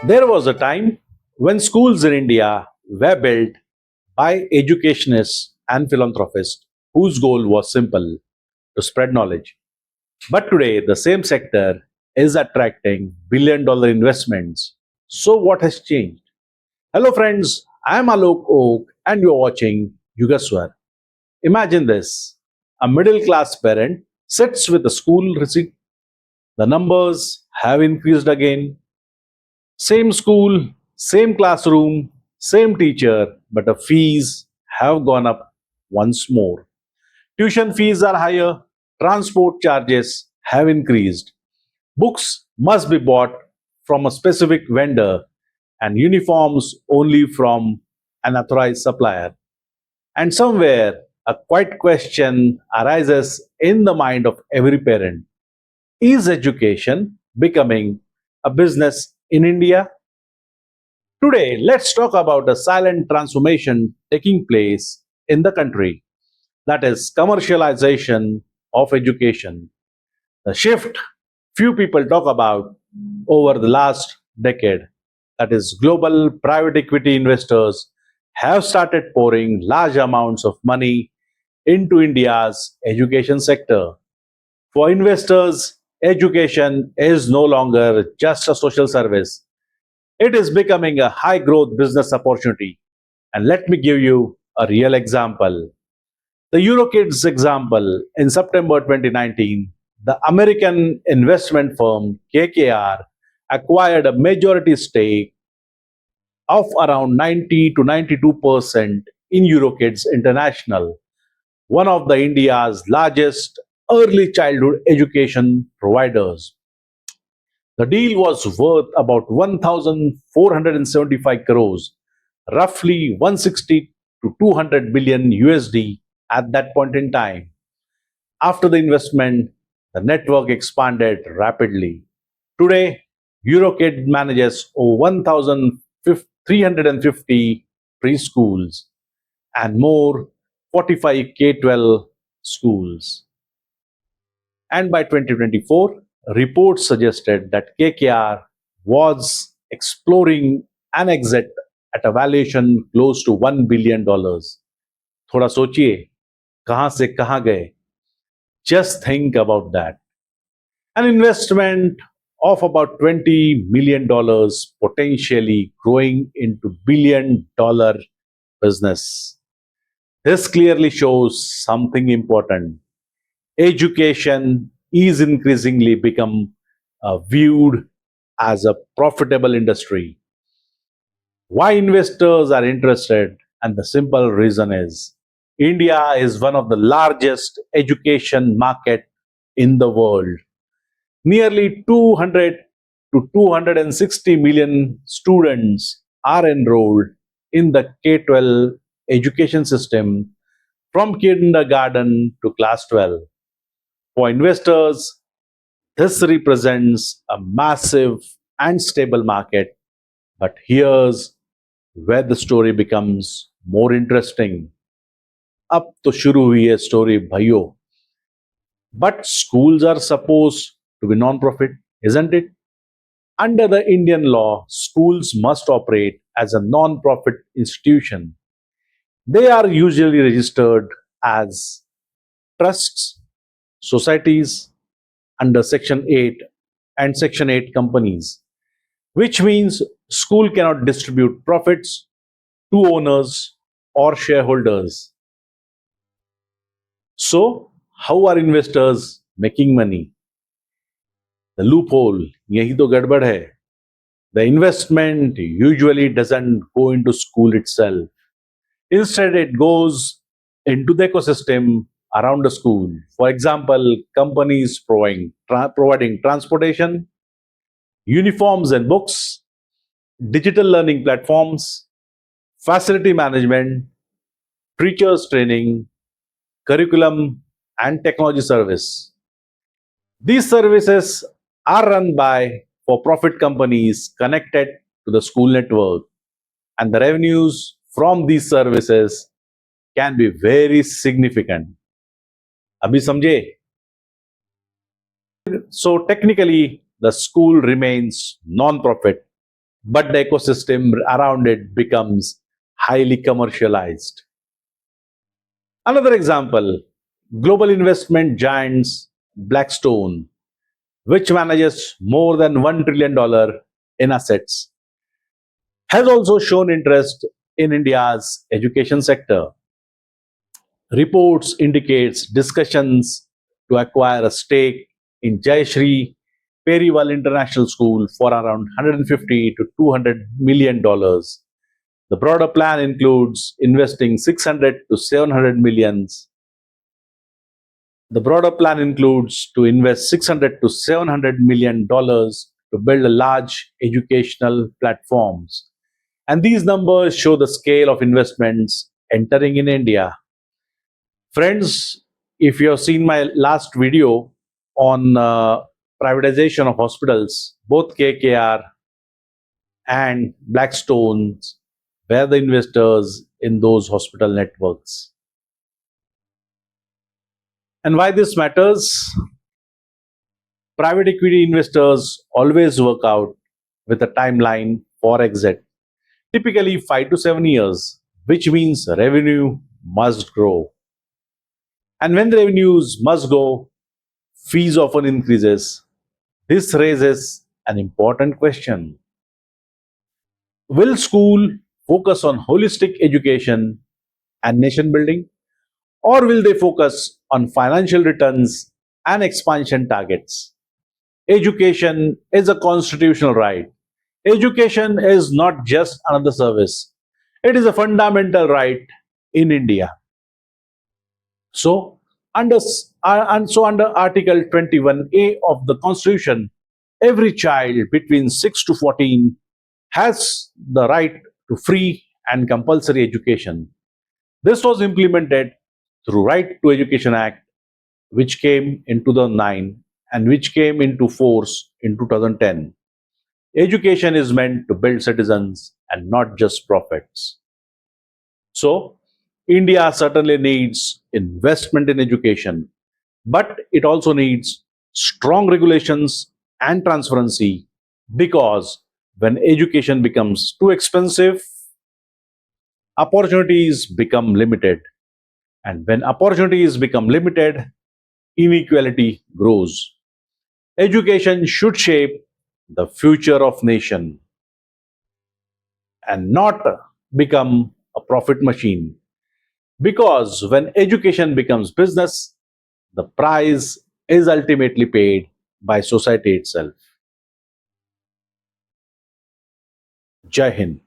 There was a time when schools in India were built by educationists and philanthropists whose goal was simple to spread knowledge. But today, the same sector is attracting billion-dollar investments. So, what has changed? Hello, friends. I am Alok Oak, and you're watching Yugaswar. Imagine this: a middle class parent sits with a school receipt. The numbers have increased again. Same school, same classroom, same teacher, but the fees have gone up once more. Tuition fees are higher, transport charges have increased, books must be bought from a specific vendor, and uniforms only from an authorized supplier. And somewhere, a quiet question arises in the mind of every parent: is education becoming a business in India? Today, let's talk about a silent transformation taking place in the country, that is, commercialization of education. The shift few people talk about over the last decade, that is, global private equity investors have started pouring large amounts of money into India's education sector. For investors, education is no longer just a social service, it is becoming a high growth business opportunity. And let me give you a real example. The EuroKids example: in September 2019, the American investment firm KKR acquired a majority stake of around 90 to 92% in EuroKids International, one of the India's largest early childhood education providers. The deal was worth about 1,475 crores, roughly 160 to 200 billion USD at that point in time. After the investment, the network expanded rapidly. Today, EuroKid manages over 1,350 preschools and more 45 K-12 schools. And by 2024, reports suggested that KKR was exploring an exit at a valuation close to $1 billion. थोड़ा सोचिए, कहां से कहां गए? Just think about that. An investment of about $20 million potentially growing into billion-dollar business. This clearly shows something important. Education is increasingly become viewed as a profitable industry. Why investors are interested? And the simple reason is India is one of the largest education market in the world. Nearly 200 to 260 million students are enrolled in the K-12 education system from kindergarten to class 12. For investors, this represents a massive and stable market. But here's where the story becomes more interesting. अब तो शुरू हुई है story भाइयों. But schools are supposed to be non-profit, isn't it? Under the Indian law, schools must operate as a non-profit institution. They are usually registered as trusts, societies under Section 8 and Section 8 companies, which means school cannot distribute profits to owners or shareholders. So, how are investors making money? The loophole, yahi to gadbad hai. The investment usually doesn't go into school itself. Instead, it goes into the ecosystem around the school. For example, companies providing transportation, uniforms and books, digital learning platforms, facility management, teachers training, curriculum, and technology service. These services are run by for profit companies connected to the school network, and the revenues from these services can be very significant. Abhi samjhe? So technically, the school remains non-profit, but the ecosystem around it becomes highly commercialized. Another example, global investment giants Blackstone, which manages more than $1 trillion in assets, has also shown interest in India's education sector. Reports indicates discussions to acquire a stake in Jayashree Periwal International School for around 150 to 200 million dollars. The broader plan includes investing 600 to 700 millions. The broader plan includes to invest 600 to 700 million dollars to build a large educational platforms. And these numbers show the scale of investments entering in India. Friends, if you have seen my last video on privatization of hospitals, both KKR and Blackstones were the investors in those hospital networks. And why this matters? Private equity investors always work out with a timeline for exit, typically 5 to 7 years, which means revenue must grow. And when the revenues must go, fees often increases. This raises an important question. Will school focus on holistic education and nation building, or will they focus on financial returns and expansion targets? Education is a constitutional right. Education is not just another service. It is a fundamental right in India. So, under Article 21A of the Constitution, every child between 6 to 14 has the right to free and compulsory education. This was implemented through Right to Education Act, which came in 2009 and which came into force in 2010. Education is meant to build citizens and not just profits. So, India certainly needs investment in education, but it also needs strong regulations and transparency, because when education becomes too expensive, opportunities become limited. And when opportunities become limited, inequality grows. Education should shape the future of nation and not become a profit machine. Because when education becomes business, the price is ultimately paid by society itself. Jai Hind.